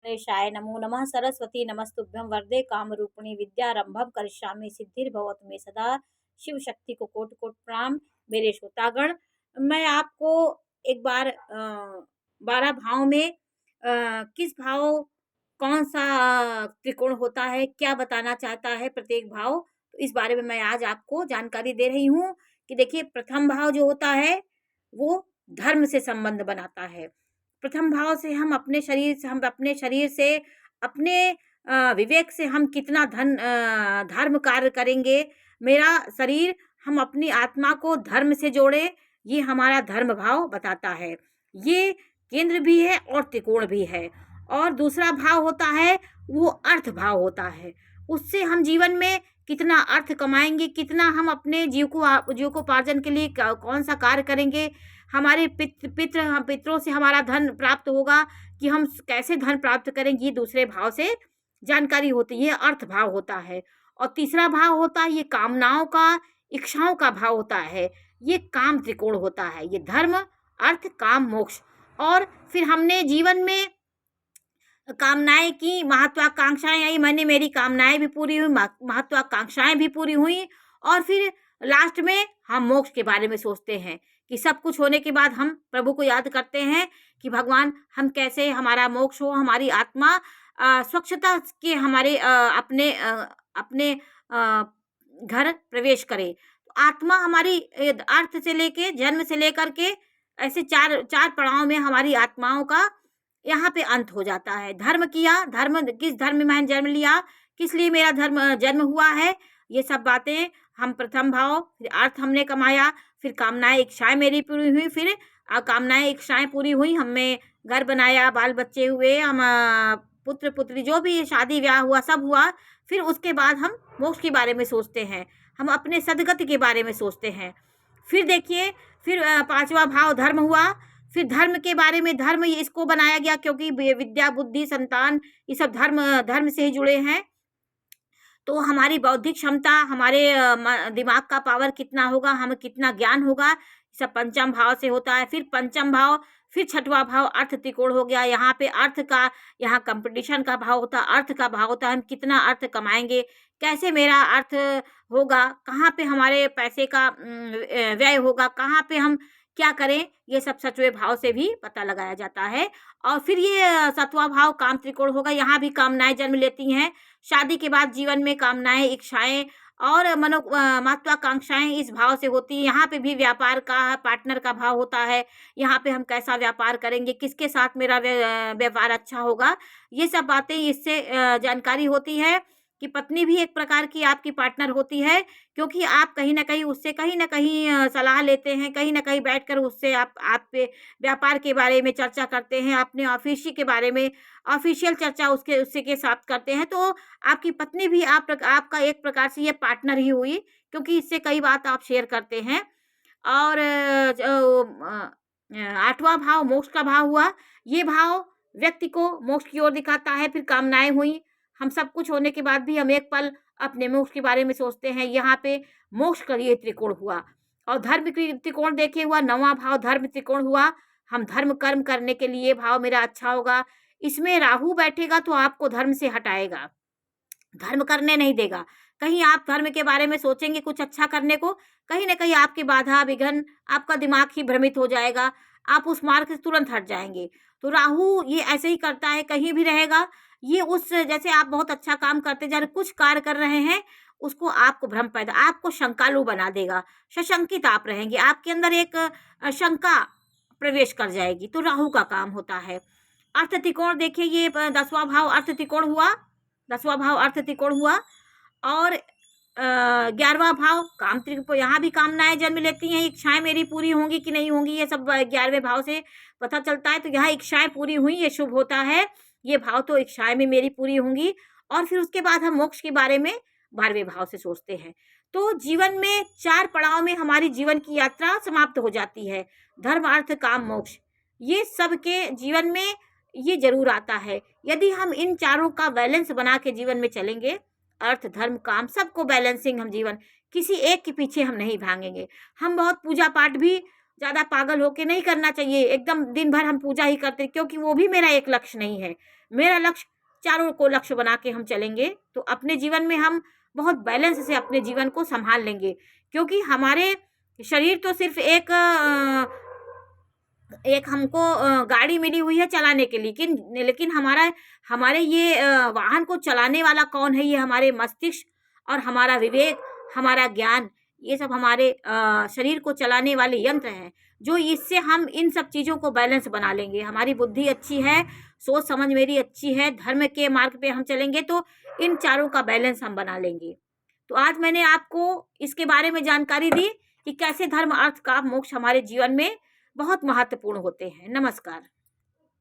गणेशाय नमो नमः। सरस्वती नमस्तुभ्यं वरदे कामरूपिणी विद्यारंभम करिष्यामि सिद्धिर्भवतु मे सदा। शिव शक्ति को कोटि कोटि प्रणाम। मेरे श्रोतागण, मैं आपको एक बार 12 भाव में किस भाव कौन सा त्रिकोण होता है, क्या बताना चाहता है प्रत्येक भाव, तो इस बारे में मैं आज आपको जानकारी दे रही हूँ कि देखिए, प्रथम भाव जो होता है वो धर्म से संबंध बनाता है। प्रथम भाव से हम अपने शरीर से अपने विवेक से हम कितना धर्म कार्य करेंगे। मेरा शरीर, हम अपनी आत्मा को धर्म से जोड़े, ये हमारा धर्म भाव बताता है। ये केंद्र भी है और त्रिकोण भी है। और दूसरा भाव होता है वो अर्थ भाव होता है। उससे हम जीवन में कितना अर्थ कमाएंगे, कितना हम अपने जीविकोपार्जन के लिए कौन सा कार्य करेंगे, हमारे पितरों से हमारा धन प्राप्त होगा कि हम कैसे धन प्राप्त करेंगे, ये दूसरे भाव से जानकारी होती है, अर्थ भाव होता है। और तीसरा भाव होता है ये कामनाओं का, इच्छाओं का भाव होता है। ये काम त्रिकोण होता है। ये धर्म, अर्थ, काम, मोक्ष। और फिर हमने जीवन में कामनाएं की, महत्वाकांक्षाएं आई, मेरी कामनाएं भी पूरी हुई, महत्वाकांक्षाएं भी पूरी हुई। और फिर लास्ट में हम मोक्ष के बारे में सोचते हैं कि सब कुछ होने के बाद हम प्रभु को याद करते हैं कि भगवान, हम कैसे हमारा मोक्ष हो, हमारी आत्मा स्वच्छता के हमारे अपने घर प्रवेश करे। तो आत्मा हमारी अर्थ से लेके, जन्म से लेकर के ऐसे चार चार पड़ाव में हमारी आत्माओं का यहाँ पे अंत हो जाता है। धर्म किया, किस धर्म में मैंने जन्म लिया, किस लिए मेरा जन्म हुआ है, ये सब बातें हम प्रथम भाव, फिर अर्थ हमने कमाया, फिर कामनाएं इच्छाएं मेरी पूरी हुई, फिर कामनाएं इच्छाएं पूरी हुई, हमने घर बनाया, बाल बच्चे हुए, हम पुत्र पुत्री जो भी शादी ब्याह हुआ, सब हुआ। फिर उसके बाद हम मोक्ष के बारे में सोचते हैं, हम अपने सदगति के बारे में सोचते हैं। फिर देखिए, फिर पांचवा भाव धर्म हुआ। फिर धर्म के बारे में, धर्म इसको बनाया गया क्योंकि विद्या, बुद्धि, संतान, ये सब धर्म से ही जुड़े हैं। तो हमारी बौद्धिक क्षमता, हमारे दिमाग का पावर कितना होगा, हमें कितना ज्ञान होगा, सब पंचम भाव से होता है। फिर पंचम भाव, फिर छठवां भाव अर्थ त्रिकोण हो गया। यहाँ पे अर्थ का, यहाँ कंपटीशन का भाव होता है, अर्थ का भाव होता है, हम कितना अर्थ कमाएंगे, कैसे मेरा अर्थ होगा, कहाँ पे हमारे पैसे का व्यय होगा, कहाँ पे हम क्या करें, ये सब सचवे भाव से भी पता लगाया जाता है। और फिर ये सतवां भाव काम त्रिकोण होगा। यहाँ भी कामनाएं जन्म लेती हैं। शादी के बाद जीवन में कामनाएं, इच्छाएं और महत्वाकांक्षाएं इस भाव से होती है। यहाँ पे भी व्यापार का, पार्टनर का भाव होता है। यहाँ पे हम कैसा व्यापार करेंगे, किसके साथ मेरा व्यवहार अच्छा होगा, ये सब बातें इससे जानकारी होती है। कि पत्नी भी एक प्रकार की आपकी पार्टनर होती है, क्योंकि आप कहीं ना कहीं उससे कहीं ना कहीं सलाह लेते हैं, कहीं ना कहीं बैठकर उससे आप पे व्यापार के बारे में चर्चा करते हैं, अपने ऑफिस के बारे में ऑफिशियल चर्चा उससे के साथ करते हैं। तो आपकी पत्नी भी आपका एक प्रकार से ये पार्टनर ही हुई, क्योंकि इससे कई बात आप शेयर करते हैं। और आठवां भाव मोक्ष का भाव हुआ। ये भाव व्यक्ति को मोक्ष की ओर दिखाता है। फिर कामनाएं हुई, हम सब कुछ होने के बाद भी हम एक पल अपने मोक्ष के बारे में सोचते हैं। यहाँ पे मोक्ष का ये त्रिकोण हुआ। और धर्म त्रिकोण देखे हुआ, नौवां भाव धर्म त्रिकोण हुआ। हम धर्म कर्म करने के लिए भाव मेरा अच्छा होगा। इसमें राहु बैठेगा तो आपको धर्म से हटाएगा, धर्म करने नहीं देगा। कहीं आप धर्म के बारे में सोचेंगे कुछ अच्छा करने को, कहीं ना कहीं आपकी बाधा विघ्न, आपका दिमाग ही भ्रमित हो जाएगा, आप उस मार्ग से तुरंत हट जाएंगे। तो राहु ये ऐसे ही करता है, कहीं भी रहेगा ये उस, जैसे आप बहुत अच्छा काम करते जा रहे, कुछ कार्य कर रहे हैं, उसको आपको भ्रम पैदा, आपको शंकालु बना देगा, सशंकित आप रहेंगे, आपके अंदर एक शंका प्रवेश कर जाएगी। तो राहु का काम होता है। अर्थ त्रिकोण देखिए, ये 10वां भाव अर्थ त्रिकोण हुआ, 10वां भाव अर्थ त्रिकोण हुआ। और 11वां भाव काम त्रिकोण, यहाँ भी कामनाएं जन्म लेती हैं, इच्छाएं मेरी पूरी होंगी कि नहीं होंगी, ये सब 11वें भाव से पता चलता है। तो यहाँ इच्छाएं पूरी हुई, ये शुभ होता है। ये भाव तो इच्छाएं भी मेरी पूरी होंगी। और फिर उसके बाद हम मोक्ष के बारे में 12वें भाव से सोचते हैं। तो जीवन में 4 पड़ाव में हमारी जीवन की यात्रा समाप्त हो जाती है। धर्म, अर्थ, काम, मोक्ष, ये सबके जीवन में ये जरूर आता है। यदि हम इन चारों का बैलेंस बना के जीवन में चलेंगे, अर्थ, धर्म, काम, सबको बैलेंसिंग हम जीवन, किसी एक के पीछे हम नहीं भागेंगे। हम बहुत पूजा पाठ भी ज़्यादा पागल होके नहीं करना चाहिए, एकदम दिन भर हम पूजा ही करते, क्योंकि वो भी मेरा एक लक्ष्य नहीं है। मेरा लक्ष्य, चारों को लक्ष्य बना के हम चलेंगे तो अपने जीवन में हम बहुत बैलेंस से अपने जीवन को संभाल लेंगे। क्योंकि हमारे शरीर तो सिर्फ एक हमको गाड़ी मिली हुई है चलाने के लिए, लेकिन हमारे ये वाहन को चलाने वाला कौन है? ये हमारे मस्तिष्क और हमारा विवेक, हमारा ज्ञान, ये सब हमारे शरीर को चलाने वाले यंत्र हैं, जो इससे हम इन सब चीज़ों को बैलेंस बना लेंगे। हमारी बुद्धि अच्छी है, सोच समझ मेरी अच्छी है, धर्म के मार्ग पे हम चलेंगे तो इन चारों का बैलेंस हम बना लेंगे। तो आज मैंने आपको इसके बारे में जानकारी दी कि कैसे धर्म, अर्थ, काम, मोक्ष हमारे जीवन में बहुत महत्वपूर्ण होते हैं। नमस्कार।